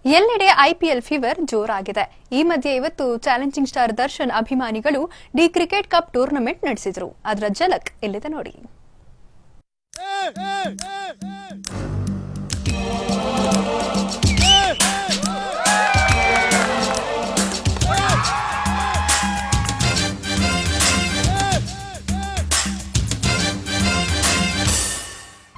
ಎಲ್ಲೆಡೆ IPL fever ಜೋರಾಗಿದೆ. ಈ ಮಧ್ಯೆ ಇವತ್ತು ಚಾಲೆಂಜಿಂಗ್ ಸ್ಟಾರ್ ದರ್ಶನ್ ಅಭಿಮಾನಿಗಳು ಡಿ ಕ್ರಿಕೆಟ್ ಕಪ್ ಟೂರ್ನಮೆಂಟ್ ನಡೆಸಿದ್ರು. ಅದರ ಝಲಕ್ ಇಲ್ಲಿದೆ ನೋಡಿ.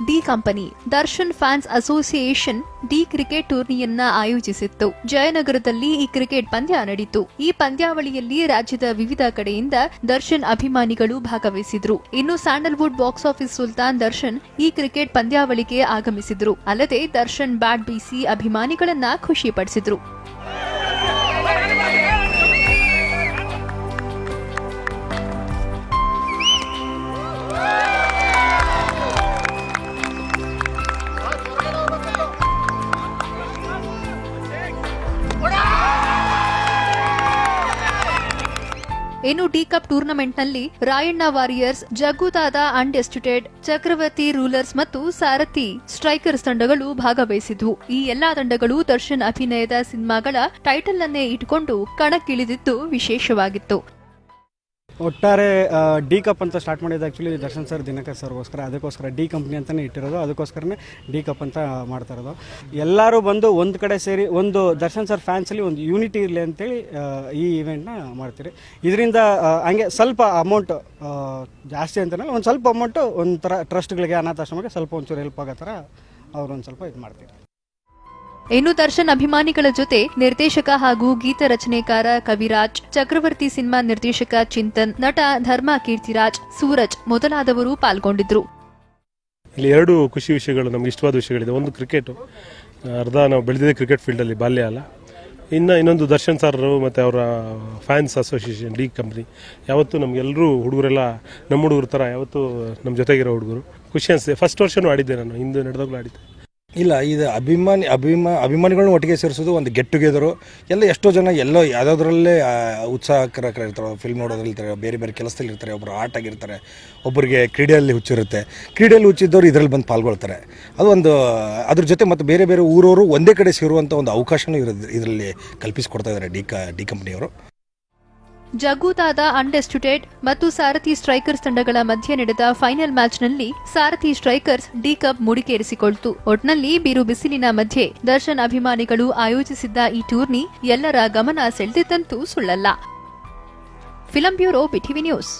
D company Darshan fans association D cricket ಟೂರ್ನಿಯನ್ನ ಆಯೋಜಿಸಿತ್ತು. ಜಯನಗರದಲ್ಲಿ ಈ ಕ್ರಿಕೆಟ್ ಪಂದ್ಯ ನಡೆಯಿತು. ಈ ಪಂದ್ಯಾವಳಿಯಲ್ಲಿ ರಾಜ್ಯದ ವಿವಿಧ ಕಡೆಯಿಂದ ದರ್ಶನ್ ಅಭಿಮಾನಿಗಳು ಭಾಗವಹಿಸಿದ್ರು. ಇನ್ನು Sandalwood box office Sultan Darshan ಈ ಕ್ರಿಕೆಟ್ ಪಂದ್ಯಾವಳಿಗೆ ಆಗಮಿಸಿದ್ರು. ಅಲ್ಲದೆ ದರ್ಶನ್ ಬ್ಯಾಟ್ ಬೀಸಿ ಅಭಿಮಾನಿಗಳನ್ನ ಖುಷಿಪಡಿಸಿದ್ರು. ಇನ್ನು ಡಿ ಕಪ್ ಟೂರ್ನಮೆಂಟ್ನಲ್ಲಿ Rayanna warriors, Jaggudada undisputed, Chakravarthi rulers ಮತ್ತು ಸಾರಥಿ ಸ್ಟ್ರೈಕರ್ಸ್ ತಂಡಗಳು ಭಾಗವಹಿಸಿದ್ವು. ಈ ಎಲ್ಲಾ ತಂಡಗಳು ದರ್ಶನ್ ಅಭಿನಯದ ಸಿನಿಮಾಗಳ ಟೈಟಲ್ ಅನ್ನೇ ಇಟ್ಟುಕೊಂಡು ಕಣಕ್ಕಿಳಿದಿದ್ದು ವಿಶೇಷವಾಗಿತ್ತು. ಒಟ್ಟಾರೆ ಡಿ ಕಪ್ ಅಂತ ಸ್ಟಾರ್ಟ್ ಮಾಡಿದ್ದು ಆ್ಯಕ್ಚುಲಿ ದರ್ಶನ್ ಸರ್, ದಿನಕರ್ ಸರ್ಗೋಸ್ಕರ. ಅದಕ್ಕೋಸ್ಕರ ಡಿ ಕಂಪ್ನಿ ಅಂತಲೇ ಇಟ್ಟಿರೋದು. ಅದಕ್ಕೋಸ್ಕರನೇ ಡಿ ಕಪ್ ಅಂತ ಮಾಡ್ತಾ ಇರೋದು. ಎಲ್ಲರೂ ಬಂದು ಒಂದು ಕಡೆ ಸೇರಿ ಒಂದು ದರ್ಶನ್ ಸರ್ ಫ್ಯಾನ್ಸಲ್ಲಿ ಒಂದು ಯೂನಿಟಿ ಇರಲಿ ಅಂತೇಳಿ ಈ ಇವೆಂಟ್ನ ಮಾಡ್ತೀರಿ. ಇದರಿಂದ ಹಂಗೆ ಸ್ವಲ್ಪ ಅಮೌಂಟ್ ಜಾಸ್ತಿ ಅಂತಲೇ ಒಂದು ಸ್ವಲ್ಪ ಅಮೌಂಟು ಒಂಥರ ಟ್ರಸ್ಟ್ಗಳಿಗೆ, ಅನಾಥಾಶ್ರಮಕ್ಕೆ ಸ್ವಲ್ಪ ಒಂಚೂರು ಹೆಲ್ಪ್ ಆಗೋ ಥರ ಅವ್ರೊಂದು ಸ್ವಲ್ಪ ಇದು ಮಾಡ್ತೀರಿ. ಇನ್ನು ದರ್ಶನ್ ಅಭಿಮಾನಿಗಳ ಜೊತೆ ನಿರ್ದೇಶಕ ಹಾಗೂ ಗೀತ ರಚನೆಕಾರ ಕವಿರಾಜ್, ಚಕ್ರವರ್ತಿ ಸಿನಿಮಾ ನಿರ್ದೇಶಕ ಚಿಂತನ್, ನಟ ಧರ್ಮ ಕೀರ್ತಿರಾಜ್, ಸೂರಜ್ ಮೊದಲಾದವರು ಪಾಲ್ಗೊಂಡಿದ್ರು. ಇಲ್ಲಿ ಎರಡು ಖುಷಿ ವಿಷಯಗಳು, ನಮ್ಗೆ ಇಷ್ಟವಾದ ವಿಷಯಗಳಿದೆ. ಒಂದು ಕ್ರಿಕೆಟ್, ಅರ್ಧ ನಾವು ಬೆಳೆದಿದೆ ಕ್ರಿಕೆಟ್ ಫೀಲ್ಡಲ್ಲಿ, ಬಾಲ್ಯ ಅಲ್ಲ. ಇನ್ನೊಂದು ದರ್ಶನ್ ಸರ್ ಮತ್ತು ಅವರ ಫ್ಯಾನ್ಸ್ ಅಸೋಸಿಯೇಷನ್ ಡಿ ಕಂಪ್ನಿ ಯಾವತ್ತೂ ನಮಗೆಲ್ಲರೂ ಹುಡುಗರೆಲ್ಲ ನಮ್ಮ ಹುಡುಗರ ಥರ ಯಾವತ್ತೂ ನಮ್ಮ ಜೊತೆಗಿರೋ ಹುಡುಗರು. ಖುಷಿ ಅನಿಸ್ತೆ. ಫಸ್ಟ್ ವರ್ಷನೂ ಆಡಿದ್ದೆ ನಾನು, ಹಿಂದೆ ನಡೆದಾಗಲೂ ಆಡಿದ್ದೆ. ಇಲ್ಲ, ಇದು ಅಭಿಮಾನಿಗಳನ್ನ ಒಟ್ಟಿಗೆ ಸೇರಿಸೋದು, ಒಂದು ಗೆಟ್ ಟುಗೆದರು. ಎಷ್ಟೋ ಜನ ಯಾವುದಾದ್ರಲ್ಲೇ ಉತ್ಸಾಹಕರ ಇರ್ತಾರೆ, ಫಿಲ್ಮ್ ನೋಡೋದ್ರಿರ್ತಾರೆ, ಬೇರೆ ಬೇರೆ ಕೆಲಸದಲ್ಲಿ ಇರ್ತಾರೆ, ಒಬ್ಬರು ಆರ್ಟ್ ಆಗಿರ್ತಾರೆ, ಒಬ್ಬರಿಗೆ ಕ್ರೀಡೆಯಲ್ಲಿ ಹುಚ್ಚಿರುತ್ತೆ. ಕ್ರೀಡೆಯಲ್ಲಿ ಹುಚ್ಚಿದ್ದವರು ಇದರಲ್ಲಿ ಬಂದು ಪಾಲ್ಗೊಳ್ತಾರೆ. ಅದು ಒಂದು ಅದ್ರ ಜೊತೆ ಮತ್ತು ಬೇರೆ ಬೇರೆ ಊರವರು ಒಂದೇ ಕಡೆ ಸೇರುವಂಥ ಒಂದು ಅವಕಾಶನೂ ಇದರಲ್ಲಿ ಕಲ್ಪಿಸಿಕೊಡ್ತಾ ಇದ್ದಾರೆ ಡಿ ಕಂಪ್ನಿಯವರು. ಜಗ್ಗುದಾದ ಅನ್ಡೆಸ್ಟಿಟೆಡ್ ಮತ್ತು ಸಾರಥಿ ಸ್ಟ್ರೈಕರ್ಸ್ ತಂಡಗಳ ಮಧ್ಯೆ ನಡೆದ ಫೈನಲ್ ಮ್ಯಾಚ್ನಲ್ಲಿ ಸಾರಥಿ ಸ್ಟ್ರೈಕರ್ಸ್ ಡಿ ಕಪ್ ಮುಡಿಗೇರಿಸಿಕೊಳ್ತು. ಒಟ್ನಲ್ಲಿ ಬಿರು ಬಿಸಿಲಿನ ಮಧ್ಯೆ ದರ್ಶನ್ ಅಭಿಮಾನಿಗಳು ಆಯೋಜಿಸಿದ್ದ ಈ ಟೂರ್ನಿ ಎಲ್ಲರ ಗಮನ ಸೆಳೆದಿದ್ದಂತೂ ಸುಳ್ಳಲ್ಲ. Film bureau, BTV news.